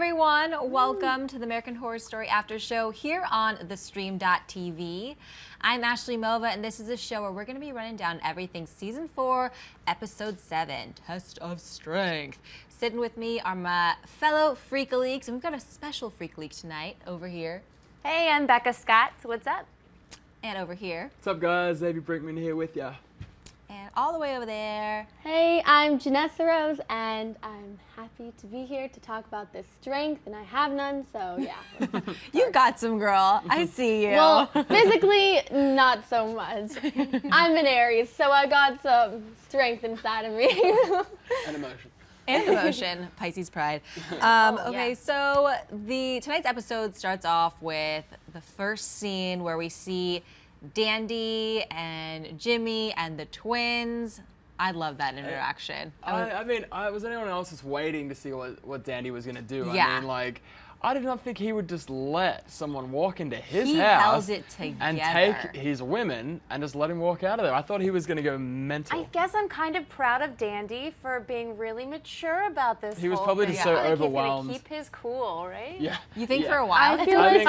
everyone, welcome to the American Horror Story After Show here on theStream.tv. I'm Ashley Mova, and this is a show where we're going to be running down everything Season 4, Episode 7, Test of Strength. Sitting with me are my fellow Freak-a-leaks, and we've got a special Freak-a-leak tonight over here. Hey, I'm Becca Scott. What's up? And over here. What's up, guys? Xavier Brinkman here with ya. And all the way over there. Hey, I'm Jennessa Rose, and I'm happy to be here to talk about this strength, and I have none, so yeah. You got some, girl. I see you. Well, physically, not so much. I'm an Aries, so I got some strength inside of me. And emotion. And emotion, Pisces pride. Okay, so tonight's episode starts off with the first scene where we see Dandy and Jimmy and the twins. I love that interaction. I mean, was anyone else just waiting to see what Dandy was going to do? Yeah. I mean, like, I did not think he would just let someone walk into his He house held it together. and take his women and just let him walk out of there. I thought he was going to go mental. I guess I'm kind of proud of Dandy for being really mature about this. He was whole probably thing. just so I feel like overwhelmed. He's gonna keep his cool, right? Yeah. You think yeah. for a while? I feel like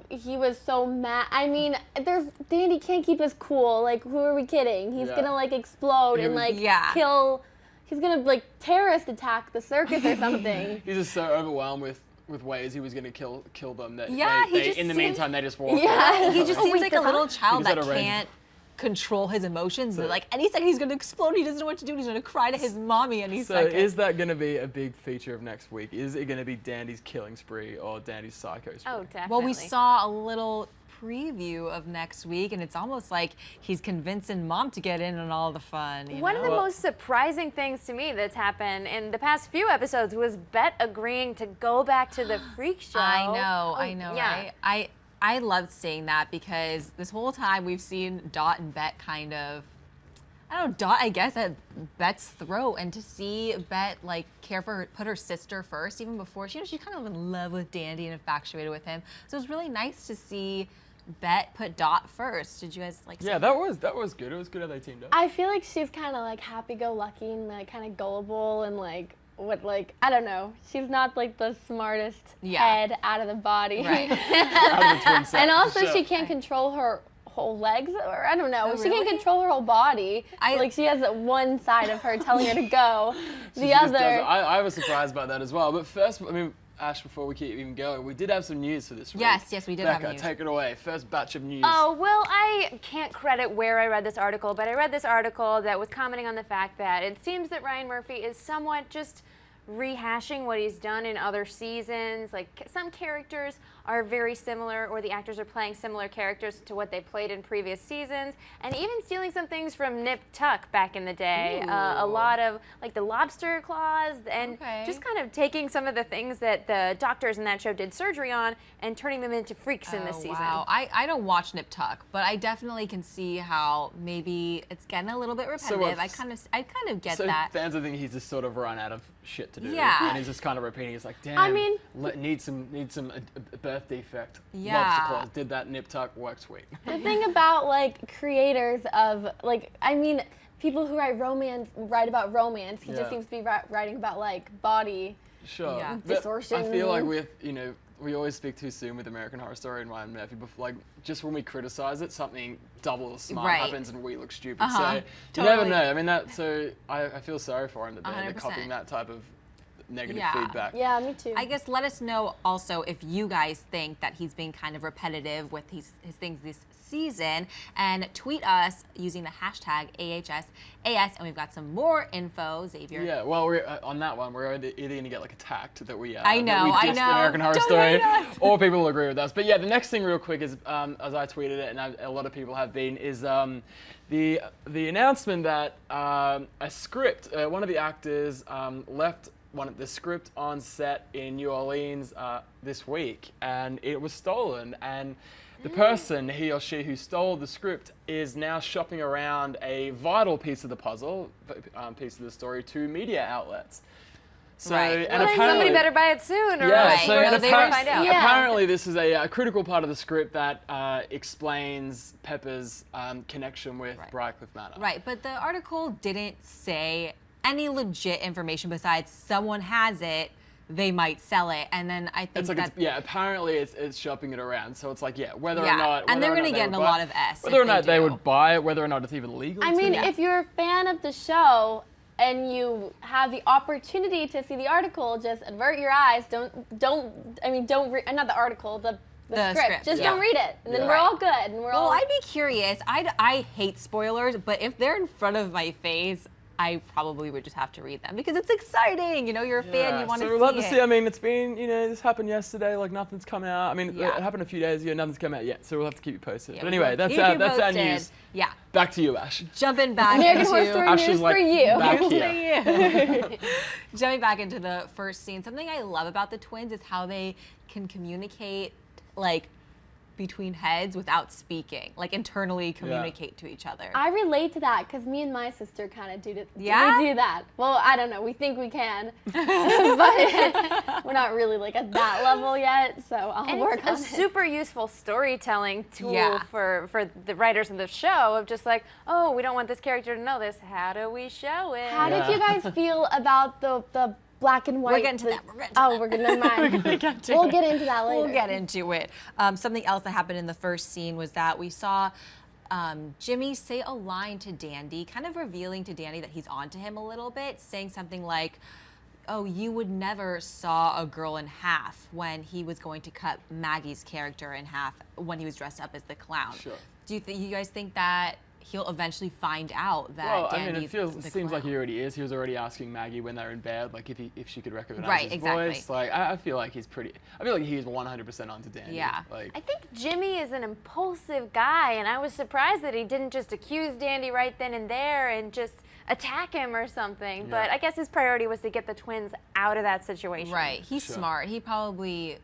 he was so mad. I mean, Dandy can't keep us cool. Like, who are we kidding? He's gonna like explode and like kill. He's gonna like terrorist attack the circus or something. He's just so overwhelmed with ways he was going to kill them that in the meantime they just walked Yeah, away. he just seems like a little child that had a rage. can't control his emotions. Like any second he's going to explode. He doesn't know what to do. He's going to cry to his mommy any second. So is that going to be a big feature of next week? Is it going to be Dandy's killing spree or Dandy's psycho spree? Oh, definitely. Well, we saw a little preview of next week, and it's almost like he's convincing mom to get in on all the fun. One of the most surprising things to me that's happened in the past few episodes was Bette agreeing to go back to the freak show. I know, yeah. right? I loved seeing that because this whole time we've seen Dot and Bette kind of, I don't know, Dot, I guess, at Bette's throat, and to see Bette like care for her, put her sister first, even before she's kind of in love with Dandy and infatuated with him. So it was really nice to see Bette put Dot first. Did you guys like? Yeah, that was good. It was good how they teamed up. I feel like she's kind of like happy-go-lucky and like kind of gullible and like I don't know. She's not like the smartest head out of the body. Right. Out of the twin set, And also for sure. she can't control her whole legs, or I don't know. Oh, She really? can't control her whole body. Like she has one side of her telling her to go, She the just other. does it. I was surprised by that as well. But first, I mean, Ash, before we keep even going, we did have some news for this week. Yes, we did have Becca, news. take it away. First batch of news. Oh, well, I can't credit where I read this article, but I read this article that was commenting on the fact that it seems that Ryan Murphy is somewhat just rehashing what he's done in other seasons. Like some characters are very similar, or the actors are playing similar characters to what they played in previous seasons, and even stealing some things from Nip Tuck back in the day. A lot of like the lobster claws, and just kind of taking some of the things that the doctors in that show did surgery on and turning them into freaks in this season. Wow, I don't watch Nip Tuck, but I definitely can see how maybe it's getting a little bit repetitive. I kind of get that. So fans, I think he's just sort of run out of shit to do. Yeah. And he's just kind of repeating. It's like, damn. I mean, need some birth defect. Yeah. Lobster claws. Did that Nip Tuck work sweet. The thing about like creators of like, I mean, people who write about romance. He just seems to be writing about like body. Sure. Yeah. But distortion. I feel like we always speak too soon with American Horror Story and Ryan Murphy. Like, just when we criticize it, something double as smart happens and we look stupid. So you never know. I mean, I feel sorry for him that they're copying that type of negative feedback. Yeah, me too. I guess let us know also if you guys think that he's being kind of repetitive with his things this season, and tweet us using the hashtag AHSAS, and we've got some more info, Xavier. Yeah, well, we're on that one. We're either going to get like attacked that we I know. American Horror Don't Story, hate us. or people will agree with us. But yeah, the next thing real quick is, as I tweeted it, and a lot of people have been, is the announcement that a script, one of the actors left the script on set in New Orleans this week, and it was stolen. And the person, he or she, who stole the script is now shopping around a vital piece of the puzzle, piece of the story, to media outlets. So, and Well, then somebody better buy it soon, or else so they will find out. Apparently this is a critical part of the script that explains Pepper's connection with Briarcliff Manor. Right, but the article didn't say any legit information besides someone has it they might sell it. And then I think apparently it's shopping it around. So it's like, whether or not. And they're going to get in a lot of S. Whether or not they would buy it, whether or not it's even legal. I mean, if you're a fan of the show and you have the opportunity to see the article, just avert your eyes. Don't read, not the article, the script. Just don't read it, and then we're all good. And well, I'd be curious. I hate spoilers, but if they're in front of my face, I probably would just have to read them because it's exciting. You know, you're a fan, you want to see it. So we'll have to see. I mean, it's been, this happened yesterday. Like nothing's come out. I mean, it happened a few days ago. Nothing's come out yet. So we'll have to keep you posted. But anyway, that's our news. Yeah. Back to you, Ash. Jumping back American Horror Story Ash news for you. Back here. Jumping back into the first scene, something I love about the twins is how they can communicate, like, between heads without speaking, like internally communicate to each other. I relate to that because me and my sister kind of do we do that. Well, I don't know. We think we can, but we're not really like at that level yet. So I'll work on it. It's a super useful storytelling tool for the writers of the show of just like, oh, we don't want this character to know this. How do we show it? How did you guys feel about the black and white? We're getting to that. We're going to get We'll get into that later. We'll get into it. Something else that happened in the first scene was that we saw Jimmy say a line to Dandy, kind of revealing to Dandy that he's onto him a little bit, saying something like, oh, you would never saw a girl in half when he was going to cut Maggie's character in half when he was dressed up as the clown. Sure. Do you guys think that he'll eventually find out that Dandy's it seems like he already is. He was already asking Maggie when they were in bed, like if she could recognize his voice. Like I feel like he's 100% onto Dandy. Yeah. Like, I think Jimmy is an impulsive guy, and I was surprised that he didn't just accuse Dandy right then and there and just attack him or something. Yeah. But I guess his priority was to get the twins out of that situation. Right. He's smart. He probably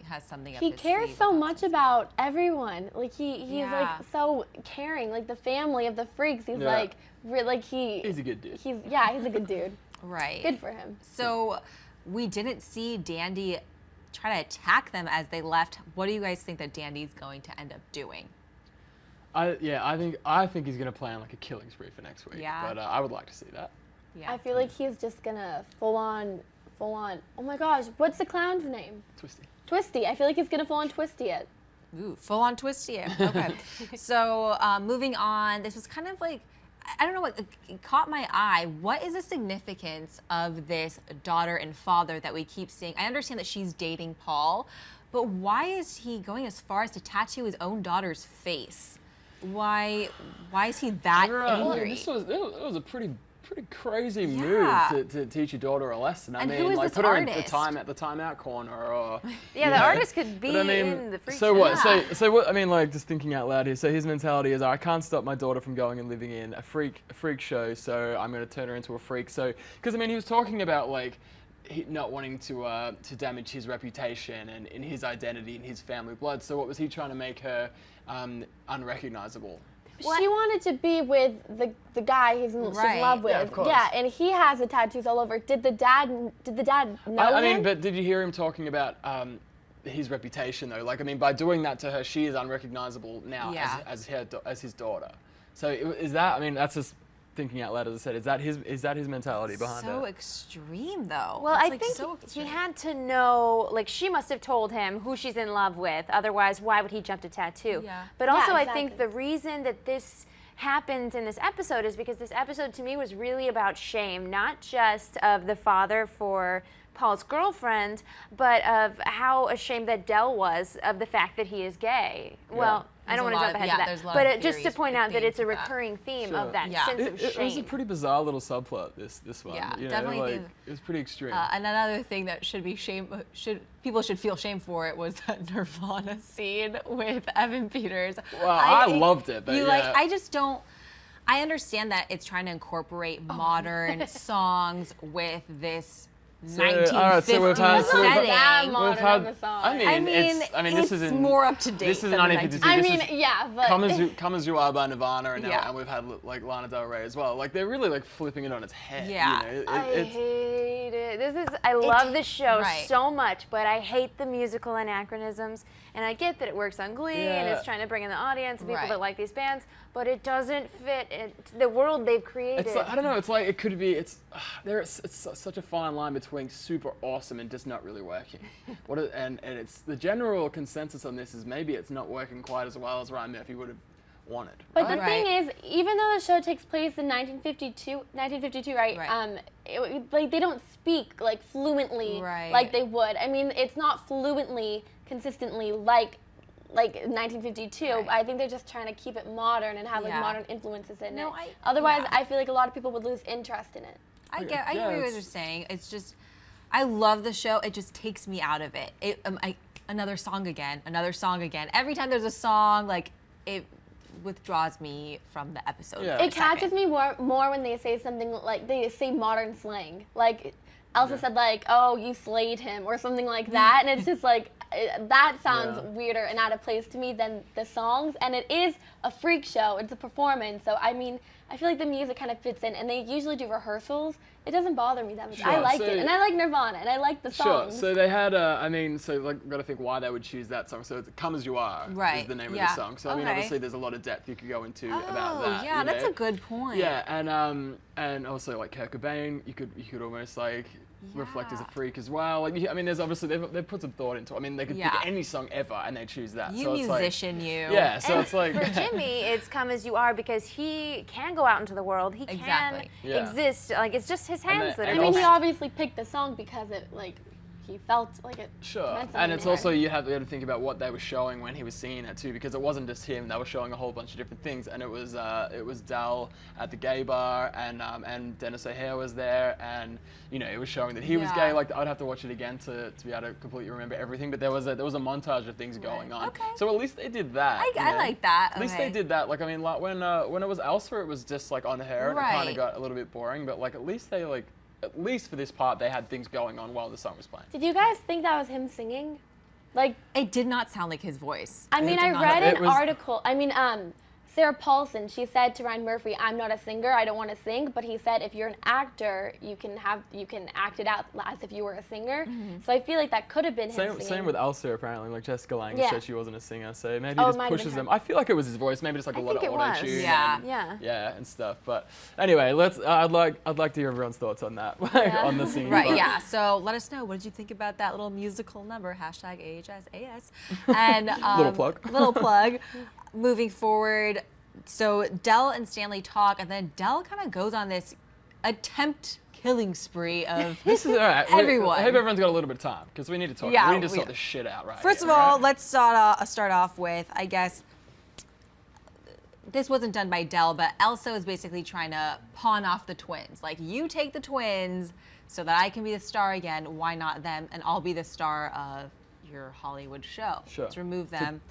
has something up he his cares sleeve so much about everyone. Like he's like so caring. Like the family of the freaks. He's he's a good dude. He's a good dude. Right. Good for him. So we didn't see Dandy try to attack them as they left. What do you guys think that Dandy's going to end up doing? I think he's gonna plan like a killing spree for next week. Yeah. But I would like to see that. Yeah. I feel like he's just gonna full on. Oh my gosh, what's the clown's name? Twisty. I feel like he's gonna full on Twisty it. Ooh, full on Twisty it. Okay. So moving on, this was kind of like, I don't know what, it caught my eye. What is the significance of this daughter and father that we keep seeing? I understand that she's dating Paul, but why is he going as far as to tattoo his own daughter's face? Why is he that angry? It was a pretty crazy move to teach your daughter a lesson. I mean, like put her in the timeout corner, or the artist could be in the freak show. So what? So what? I mean, like just thinking out loud here. So his mentality is, I can't stop my daughter from going and living in a freak show, so I'm going to turn her into a freak. So because I mean, he was talking about like not wanting to damage his reputation and in his identity and his family blood. So what was he trying to make her unrecognizable? What? She wanted to be with the guy she's in love with. Yeah, of course. Yeah, and he has the tattoos all over. Did the dad know him? I mean, but did you hear him talking about his reputation though? Like, I mean, by doing that to her, she is unrecognizable now as his daughter. So is that? I mean, that's just thinking out loud, as I said. Is that his mentality behind it? So extreme, though. Well, I think he had to know. Like, she must have told him who she's in love with. Otherwise, why would he jump to tattoo? Yeah. But also, I think the reason that this happened in this episode is because this episode to me was really about shame, not just of the father for Paul's girlfriend, but of how ashamed that Dell was of the fact that he is gay. Yeah. Well, I don't want to jump ahead to that, but just to point out that it's a recurring theme of that sense of shame. It was a pretty bizarre little subplot, this one. Yeah, you know, definitely. Like, it was pretty extreme. And another thing that people should feel shame for it was that Nirvana scene with Evan Peters. Well, I loved it, but I just don't. I understand that it's trying to incorporate modern songs with this 1950s setting. I mean, this is more up to date. This is 1950s. But Come As You Are by Nirvana, and we've had like Lana Del Rey as well. Like they're really like flipping it on its head. Yeah, you know? I hate it. I love this show so much, but I hate the musical anachronisms. And I get that it works on Glee and it's trying to bring in the audience and people that like these bands, but it doesn't fit the world they've created. It's like, I don't know. It's like it could be. It's such a fine line between Wing super awesome and just not really working. And it's the general consensus on this is maybe it's not working quite as well as Ryan Murphy would have wanted. But the thing is, even though the show takes place in 1952, right? Like they don't speak like fluently like they would. I mean, it's not fluently, consistently like 1952. Right. I think they're just trying to keep it modern and have like modern influences in it. Otherwise, I feel like a lot of people would lose interest in it. I agree with what you're saying. It's just, I love the show. It just takes me out of it. Another song again. Every time there's a song, like it withdraws me from the episode. It catches me more when they say something like they say modern slang. Like Elsa said, like, "Oh, you slayed him" or something like that, and it's just like that sounds weirder and out of place to me than the songs. And it is a freak show. It's a performance. So I mean, I feel like the music kind of fits in, and they usually do rehearsals. It doesn't bother me that much. I like it, and I like Nirvana, and I like the songs. So they had, got to think why they would choose that song. So it's "Come As You Are" is the name of the song. So I mean, obviously, there's a lot of depth you could go into about that. Yeah, that's a good point. Yeah, and also like Kurt Cobain, you could almost like reflect as a freak as well. Like, I mean, there's obviously they've put some thought into it. I mean, they could pick any song ever and they choose that. You musician, you. Yeah, so it's like for Jimmy, it's "Come As You Are" because he can go out into the world. He can exist. Like it's just his hands that are. I mean, he obviously picked the song because it like. He felt like it. And it's also you have to think about what they were showing when he was singing it too, because it wasn't just him. They were showing a whole bunch of different things, and it was Dell at the gay bar, and Denis O'Hare was there, and it was showing that he was gay. Like I'd have to watch it again to be able to completely remember everything, but there was a montage of things going on. Okay. So at least they did that. I like that. At least they did that. Like I mean, like when it was Elsa, it was just like on her, and it kind of got a little bit boring. But like at least they like. At least for this part, they had things going on while the song was playing. Did you guys think that was him singing? Like, it did not sound like his voice. I mean, I read an article. I mean, Sarah Paulson, she said to Ryan Murphy, "I'm not a singer. I don't want to sing." But he said, "If you're an actor, you can act it out as if you were a singer." Mm-hmm. So I feel like that could have been him singing. Same with Elsa, apparently. Like Jessica Lange said she wasn't a singer, so maybe he just pushes them. I feel like it was his voice, maybe just like a lot of auto-tune. Yeah, and stuff. But anyway, I'd like to hear everyone's thoughts on that, on the singing. Right. Yeah. So let us know. What did you think about that little musical number? #AHSAS. And little plug. Moving forward, so Dell and Stanley talk, and then Dell kind of goes on this attempt killing spree of this is all right. everyone. I hope everyone's got a little bit of time because we need to talk. Yeah, we need to sort this shit out right. First of all, let's start off with, I guess, this wasn't done by Dell, but Elsa is basically trying to pawn off the twins. Like, you take the twins so that I can be the star again. Why not them? And I'll be the star of your Hollywood show. Sure. Let's remove them.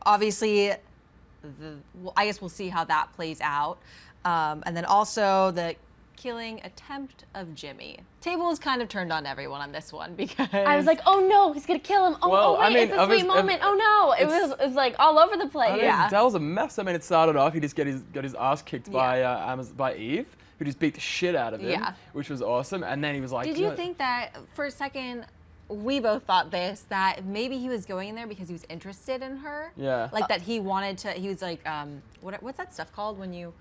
Obviously, I guess we'll see how that plays out. And then also the killing attempt of Jimmy. Tables kind of turned on everyone on this one because I was like, "Oh no, he's gonna kill him! Oh wait, it's a sweet moment! Oh no!" It was like all over the place. Dell's a mess. I mean, it started off he just got his ass kicked by Eve, who just beat the shit out of him, which was awesome. And then he was like, "Did you think that for a second?" We both thought that maybe he was going in there because he was interested in her. Yeah. Like that he wanted to, he was like, what's that stuff called when you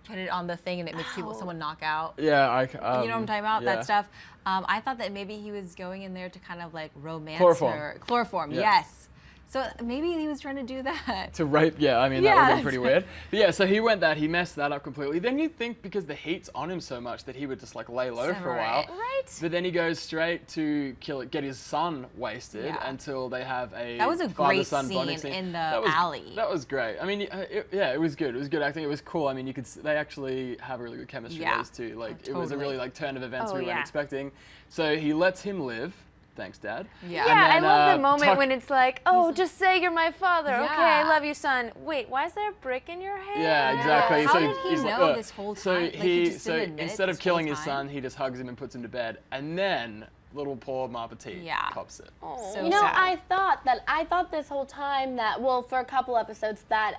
put it on the thing and it makes someone knock out? Yeah, you know what I'm talking about? That stuff. I thought that maybe he was going in there to kind of like romance her. Chloroform, yes. So maybe he was trying to do that. To rape, I mean, that would have been pretty weird. But so he messed that up completely. Then you'd think because the heat's on him so much that he would just like lay low for a while. Right. But then he goes straight to get his son wasted until they have a That was a great scene in the alley. That was great. I mean, it was good. It was good acting. It was cool. I mean, they actually have really good chemistry, those two. Like, it was a really like turn of events we weren't expecting. So he lets him live. Thanks, Dad. Yeah, I love the moment when it's like, "Oh, just say you're my father. Okay, I love you, son." Wait, why is there a brick in your hair? Yeah, exactly. How did he know this whole time? So instead of killing his son, he just hugs him and puts him to bed, and then little poor Petite pops it. Oh. So sad. I thought this whole time that, well, for a couple episodes that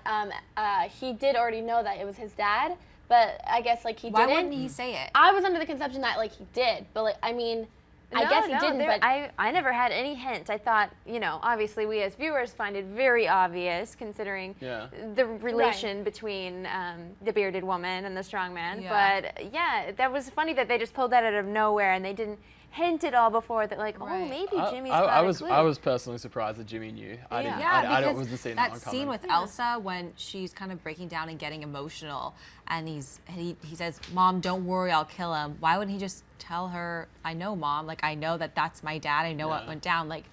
he did already know that it was his dad, but I guess like he didn't. Why wouldn't he say it? I was under the conception that like he did, but like I mean. I guess he didn't, but I never had any hint. I thought, you know, obviously we as viewers find it very obvious considering the relation between the bearded woman and the strong man. But yeah, that was funny that they just pulled that out of nowhere and they didn't hint at all before that, like, oh, maybe Jimmy's got a clue. I was personally surprised that Jimmy knew. I didn't. I wasn't seeing that one coming. Scene with Elsa when she's kind of breaking down and getting emotional, and he says, "Mom, don't worry, I'll kill him." Why wouldn't he just tell her, "I know, Mom. Like, I know that's my dad. I know what went down. Like,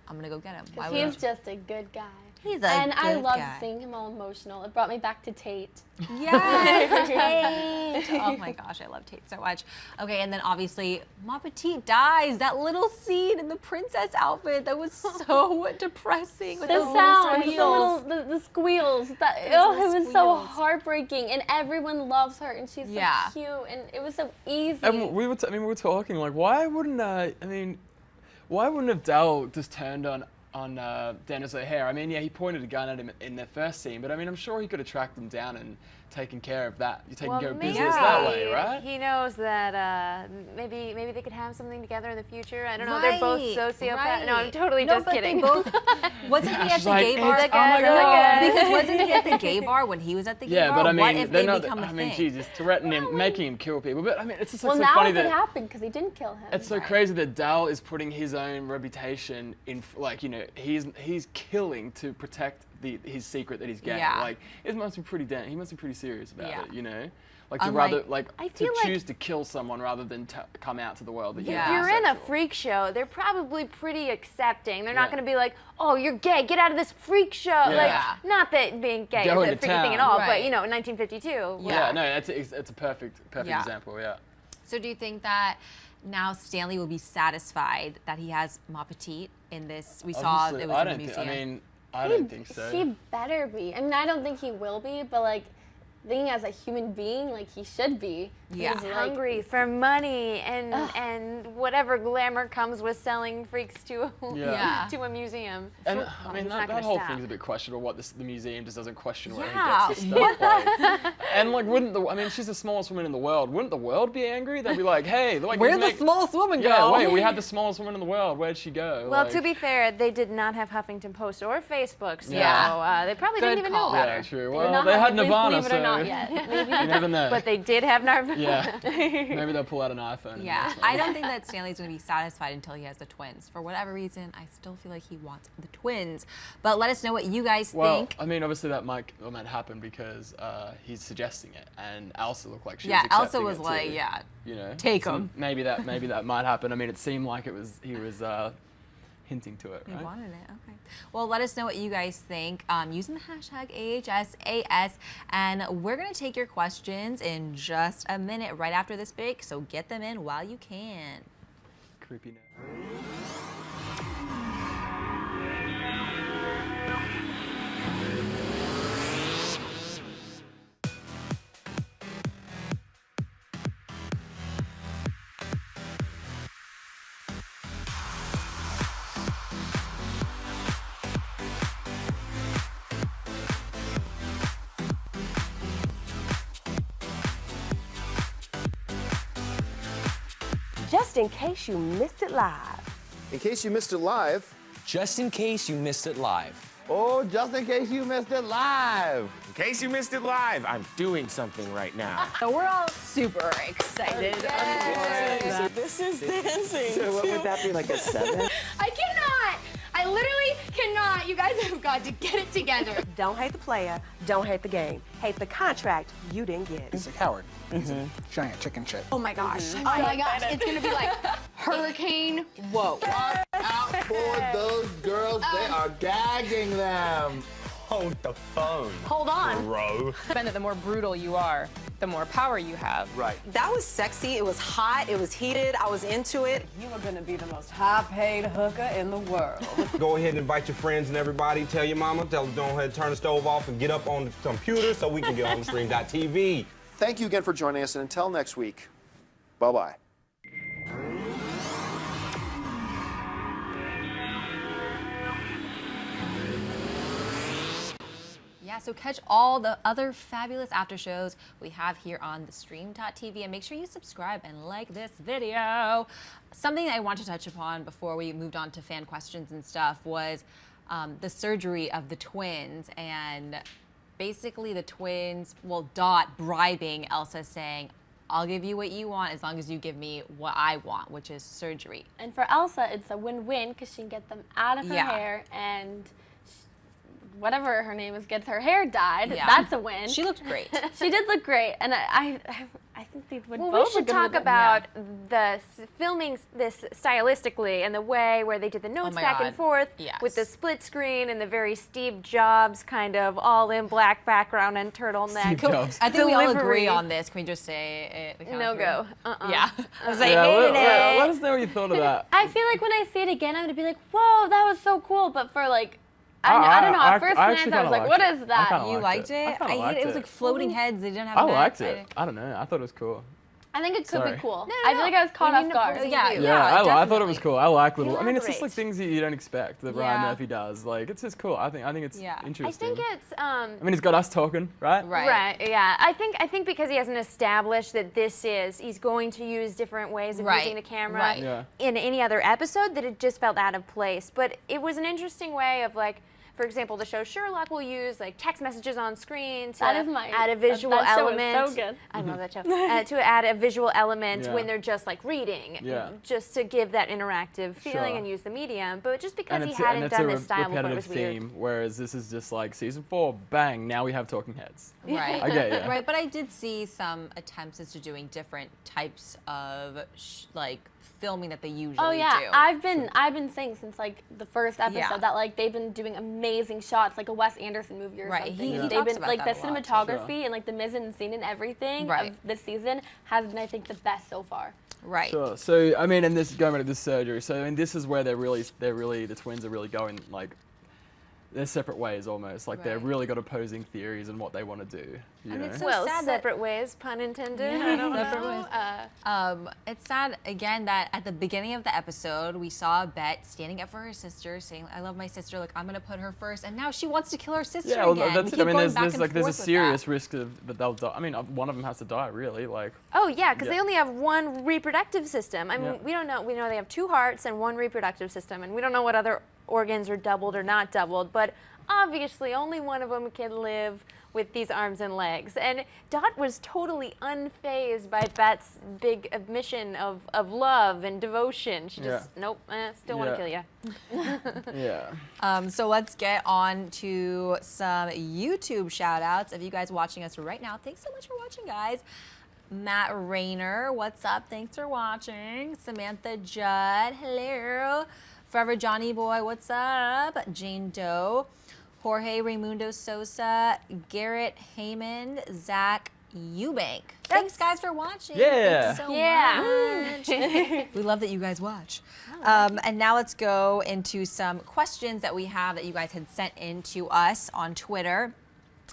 I'm gonna go get him." Because he's just a good guy. He's a and good I loved guy. seeing him all emotional. It brought me back to Tate. Yes, Tate. Oh my gosh, I love Tate so much. Okay, and then obviously, Ma Petite dies. That little scene in the princess outfit, that was so depressing. With The sound, the squeals. It was so heartbreaking, and everyone loves her, and she's so cute, and it was so easy. And we were talking like, why wouldn't have Dell just turned on Denis O'Hare? I mean, yeah, he pointed a gun at him in the first scene, but I mean, I'm sure he could have tracked them down and taken care of that. You're taking care of business that way, right? He knows that maybe they could have something together in the future. I don't know. They're both sociopaths. No, I'm totally just kidding. Wasn't he at the gay bar? Because wasn't he at the gay bar when he was at the gay bar? Yeah, but I mean, what if they're they not. become a I mean, thing? Jesus, threatening him, making him kill people. But I mean, it's just so now funny it that could happen because he didn't kill him. It's so crazy that Dell is putting his own reputation in, like, you know, he's killing to protect his secret that he's gay. Like, he must be pretty serious about it, you know? Like, to choose to kill someone rather than come out to the world that you're If you're in a freak show, they're probably pretty accepting. They're not going to be like, oh, you're gay, get out of this freak show. Like, not that being gay is a freaky thing at all, but, you know, in 1952. Yeah, no, it's a perfect example, So do you think that now Stanley will be satisfied that he has Ma Petite in this? We saw it was in the museum. I don't think so. He better be. I mean, I don't think he will be, but like, thinking as a human being, like he should be. He's hungry for money and whatever glamour comes with selling freaks to a museum. And I mean, that whole thing's a bit questionable. What the museum just doesn't question where he gets his stuff. Like. And like, she's the smallest woman in the world. Wouldn't the world be angry? They'd be like, hey, where'd the smallest woman go? Yeah, wait, we had the smallest woman in the world. Where'd she go? Well, to be fair, they did not have Huffington Post or Facebook, so they probably didn't even know about her. Yeah, true. Well, they had Nirvana, so not yet. You never know. But they did have Nirvana. Yeah, maybe they'll pull out an iPhone. Yeah, I don't think that Stanley's going to be satisfied until he has the twins. For whatever reason, I still feel like he wants the twins. But let us know what you guys think. I mean, obviously that might happen because he's suggesting it, and Elsa looked like she was accepting Elsa was like, too, you know, take him. Maybe that might happen. I mean, it seemed like he was hinting to it, right? He wanted it, okay. Well, let us know what you guys think using the hashtag AHSAS, and we're going to take your questions in just a minute right after this break, so get them in while you can. Creepy now. Just in case you missed it live. In case you missed it live. Just in case you missed it live. Oh, just in case you missed it live. In case you missed it live, I'm doing something right now. So we're all super excited. So this is dancing. So what would that be, like a 7? I cannot. I literally cannot. You guys have got to get it together. Don't hate the player. Don't hate the game. Hate the contract you didn't get. He's a coward. He's a giant chicken shit. Oh my gosh. Oh my gosh. It's going to be like Hurricane. Whoa. Watch out for those girls. They are gagging them. Hold the phone. Hold on. Bro. The more brutal you are, the more power you have. Right. That was sexy. It was hot. It was heated. I was into it. You are going to be the most high-paid hooker in the world. Go ahead and invite your friends and everybody. Tell your mama. Tell them don't ahead, turn the stove off and get up on the computer so we can get on theStream.tv. Thank you again for joining us, and until next week, bye-bye. Yeah, so catch all the other fabulous after shows we have here on theStream.tv, and make sure you subscribe and like this video. Something I want to touch upon before we moved on to fan questions and stuff was the surgery of the twins, and basically the twins, well, Dot bribing Elsa, saying, I'll give you what you want as long as you give me what I want, which is surgery. And for Elsa, it's a win-win because she can get them out of her hair, and whatever her name is gets her hair dyed. Yeah. That's a win. She looked great. She did look great, and I think they would. Well, both we should look talk good. about the filming this stylistically and the way where they did the notes back and forth with the split screen and the very Steve Jobs kind of all in black background and turtleneck. Steve Jobs. I think we all agree on this. Can we just say it? No go. Yeah. I was like, hated it. Let us know what you thought of that. I feel like when I see it again, I'm gonna be like, whoa, that was so cool. But for like, I don't know. At first glance, I was like, "What is that?" You liked it? It was like floating heads. They didn't have. I liked it. I don't know. I thought it was cool. I think it could be cool. No, I feel like I was caught off guard. I thought it was cool. I like little. I mean, it's just like things that you don't expect that Ryan Murphy does. Like, it's just cool. I think it's interesting. I think it's. I mean, he's got us talking, right? Right. Yeah. I think because he hasn't established that he's going to use different ways of using the camera in any other episode, that it just felt out of place. But it was an interesting way of like. For example, the show Sherlock will use like text messages on screen to add a visual element. That show is so good. I love that show. To add a visual element when they're just like reading, just to give that interactive feeling and use the medium. But just because he hadn't done this style before, it was weird. Theme, whereas this is just like season 4, bang, now we have talking heads. Right. Okay. Right, but I did see some attempts as to doing different types of like filming that they usually do. I've been saying since like the first episode that like they've been doing amazing shots, like a Wes Anderson movie or something. They've been like the cinematography and like the mise en scene and everything of this season has been, I think, the best so far. Right. Sure. So I mean, and this going back to this surgery. So I mean, this is where the twins are really going like. They're separate ways almost. Like they're really got opposing theories and what they want to do. You know? It's so sad separate ways, pun intended. It's sad again that at the beginning of the episode we saw Bette standing up for her sister, saying, "I love my sister. Like I'm gonna put her first," and now she wants to kill her sister again. Yeah, that's it. I mean, there's a serious risk that they'll die. I mean, one of them has to die, really. Like. Oh yeah, because they only have one reproductive system. I mean, we don't know. We know they have 2 hearts and 1 reproductive system, and we don't know what other organs are doubled or not doubled, but obviously only one of them can live with these arms and legs. And Dot was totally unfazed by Bette's big admission of love and devotion. She just, nope, still want to kill you. So let's get on to some YouTube shout outs. If you guys watching us right now, thanks so much for watching, guys. Matt Rayner, what's up? Thanks for watching. Samantha Judd, hello. Forever Johnny Boy, what's up? Jane Doe, Jorge Raimundo Sosa, Garrett Heyman, Zach Eubank. Thanks, guys, for watching. Yeah. Thanks so much. We love that you guys watch. And now let's go into some questions that we have that you guys had sent in to us on Twitter.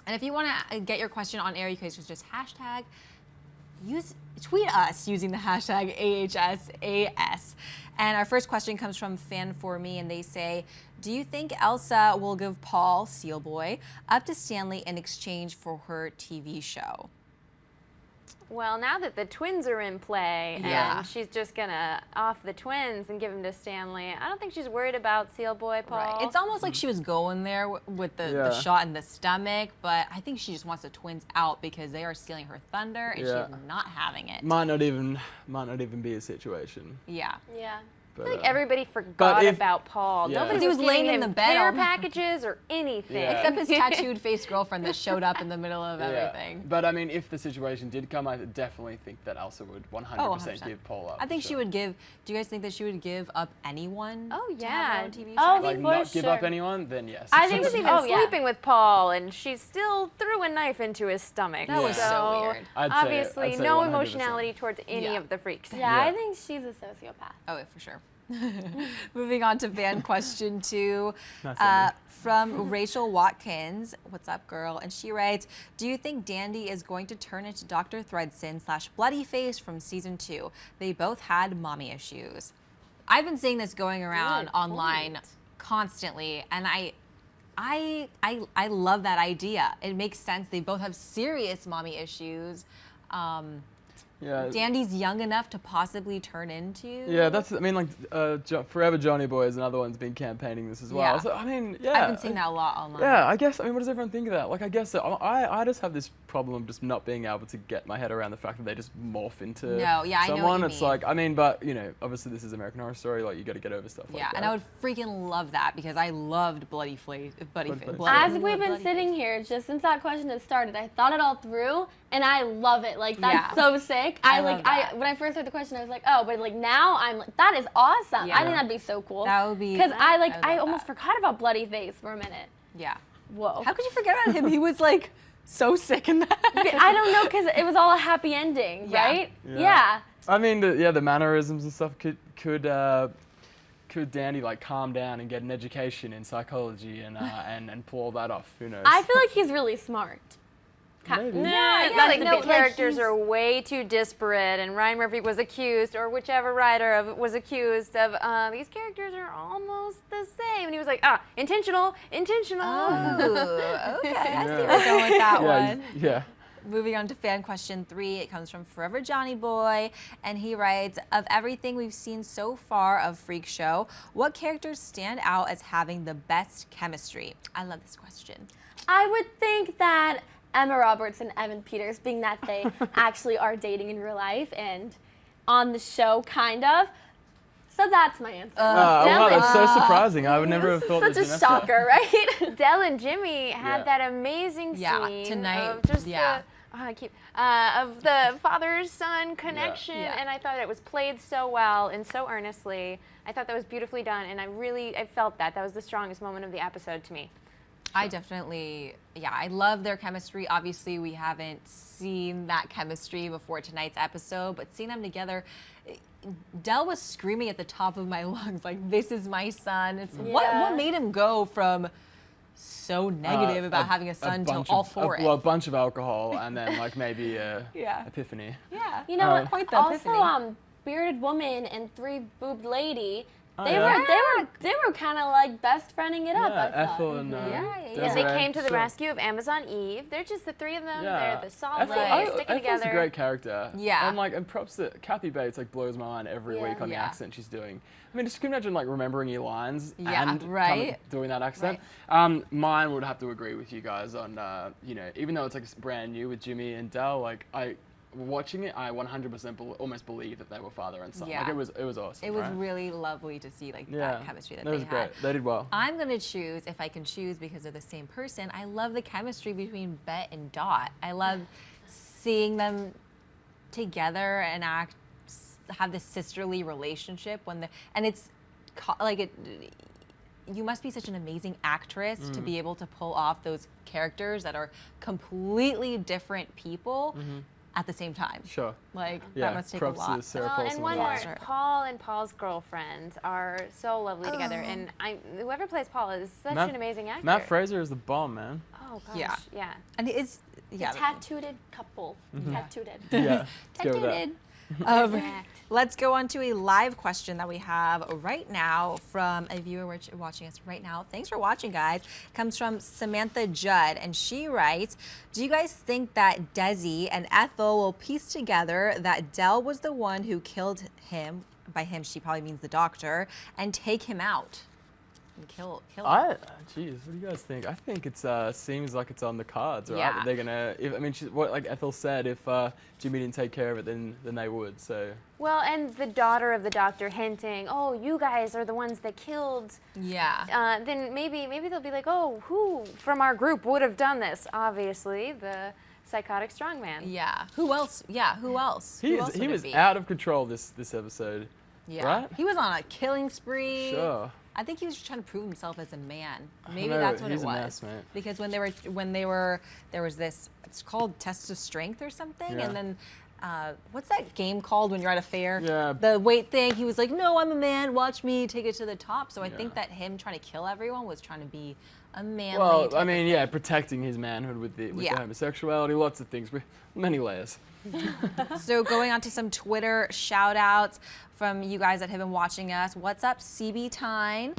And if you want to get your question on air, you guys just tweet us using the hashtag AHSAS. And our first question comes from Fan4Me, and they say, do you think Elsa will give Paul, Seal Boy, up to Stanley in exchange for her TV show? Well, now that the twins are in play and she's just going to off the twins and give them to Stanley, I don't think she's worried about Seal Boy Paul. Right. It's almost like she was going there with the shot in the stomach, but I think she just wants the twins out because they are stealing her thunder and she's not having it. Might not even be a situation. Yeah. Yeah. But, I think everybody forgot about Paul. Nobody was laying in the bed care packages or anything. Except his tattooed face girlfriend that showed up in the middle of everything. But I mean, if the situation did come, I definitely think that Elsa would 100% give Paul up. I think she would give. Do you guys think that she would give up anyone? Oh yeah. To TV show? Oh, like not give up anyone? Then yes. I think she's even sleeping with Paul, and she still threw a knife into his stomach. That was so weird. Obviously, no emotionality towards any of the freaks. Yeah, I think she's a sociopath. Oh, for sure. Moving on to fan question 2 from Rachel Watkins. What's up, girl? And she writes, do you think Dandy is going to turn into Dr. Threadson / Bloodyface from season 2? They both had mommy issues. I've been seeing this going around online constantly, and I love that idea. It makes sense. They both have serious mommy issues. Yeah. Dandy's young enough to possibly turn into. Yeah, that's. I mean, like, Forever Johnny Boy is another one that's been campaigning this as well. Yeah. So I mean, yeah. I've been seeing that a lot online. Yeah, I guess. I mean, what does everyone think of that? Like, I guess I just have this problem of just not being able to get my head around the fact that they just morph into No, yeah, I know someone. what you It's mean. like, I mean, but you know, obviously this is American Horror Story. Like, you got to get over stuff like Yeah, that. and I would freaking love that because I loved Bloody Face. As we've been sitting here, just since that question has started, I thought it all through, and I love it. Like, that's so sick. When I first heard the question, I was like, oh, but like now I'm like, that is awesome. Yeah. I think that'd be so cool. That would be. Because I almost forgot about Bloody Face for a minute. Yeah. Whoa. How could you forget about him? He was like so sick in that. I don't know, because it was all a happy ending, right? Yeah. I mean, the mannerisms and stuff could Dandy like calm down and get an education in psychology and pull all that off? Who knows? I feel like he's really smart. Maybe. The characters are way too disparate, and Ryan Murphy was accused, or whichever writer was accused of, these characters are almost the same. And he was like, intentional. Oh, okay. I see where we're going with that one. Yeah. Moving on to fan question 3, it comes from Forever Johnny Boy, and he writes, of everything we've seen so far of Freak Show, what characters stand out as having the best chemistry? I love this question. I would think that Emma Roberts and Evan Peters, being that they actually are dating in real life and on the show, kind of. So that's my answer. Wow, that's so surprising. I would never have thought this. Such a shocker, right? Dell and Jimmy had that amazing scene tonight. Of just of the father-son connection, and I thought it was played so well and so earnestly. I thought that was beautifully done, and I felt that. That was the strongest moment of the episode to me. I definitely, I love their chemistry. Obviously, we haven't seen that chemistry before tonight's episode, but seeing them together, Dell was screaming at the top of my lungs, like, this is my son. It's what made him go from so negative about having a son to all for it? Well, a bunch of alcohol and then like maybe epiphany. Yeah. You know what? Quite the epiphany. Also, Bearded Woman and Three Boobed Lady. They were kind of like best friending it up. I thought. Ethel and They came to the rescue of Amazon Eve. They're just the three of them. They're the solid sticking together. Ethel's a great character. Yeah. And props to Kathy Bates. Like blows my mind every week on the accent she's doing. I mean, just can you imagine like remembering your lines and doing that accent. Right. Mine would have to agree with you guys on even though it's like brand new with Jimmy and Dell. Like watching it, I 100% almost believe that they were father and son. Yeah. Like it was awesome. It was really lovely to see that chemistry that they had. Great. They did well. I'm gonna choose, if I can choose because they're the same person, I love the chemistry between Bette and Dot. I love seeing them together and have this sisterly relationship you must be such an amazing actress to be able to pull off those characters that are completely different people at the same time. Sure. That must take a lot. To Sarah Paulson. And one more, Paul and Paul's girlfriend are so lovely together, and whoever plays Paul is such an amazing actor. Matt Fraser is the bomb, man. Oh gosh, yeah. And it's a tattooed couple. Tattooed. Yeah. Tattooed. Let's go on to a live question that we have right now from a viewer watching us right now. Thanks for watching, guys. Comes from Samantha Judd, and she writes, do you guys think that Desi and Ethel will piece together that Dell was the one who killed him? By him, she probably means the doctor, and take him out and kill him. Jeez, what do you guys think? I think it seems like it's on the cards, right? Yeah. That they're gonna. Like Ethel said, if Jimmy didn't take care of it, then they would. So. Well, and the daughter of the doctor hinting, oh, you guys are the ones that killed. Yeah. Then maybe they'll be like, oh, who from our group would have done this? Obviously, the psychotic strongman. Yeah. Who else? Yeah. Who else? He was out of control this episode. Yeah. Right? He was on a killing spree. Sure. I think he was just trying to prove himself as a man. Maybe that's what it was. He's a mess, mate. Because there was this, it's called Test of Strength or something, and then what's that game called when you're at a fair? Yeah. The weight thing. He was like, no, I'm a man. Watch me take it to the top. So I think that him trying to kill everyone was trying to be a manly. Well, I mean, protecting his manhood with the homosexuality, lots of things, many layers. So going on to some Twitter shout outs from you guys that have been watching us. What's up, CB Tyne?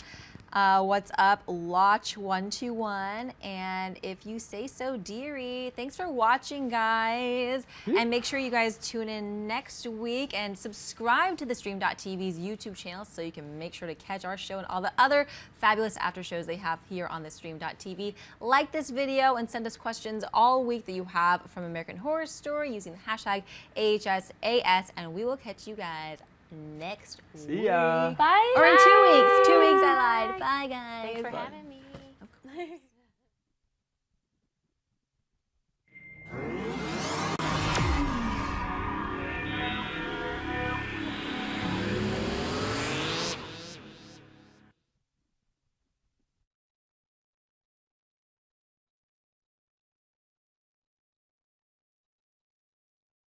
What's up, Lotch121, and if you say so, dearie. Thanks for watching, guys. And make sure you guys tune in next week and subscribe to the Stream.tv's YouTube channel so you can make sure to catch our show and all the other fabulous after shows they have here on the Stream.tv. Like this video and send us questions all week that you have from American Horror Story using the hashtag AHSAS, and we will catch you guys next week. See ya. Bye. Or in 2 weeks. 2 weeks, I lied. Bye, guys. Thanks for having me.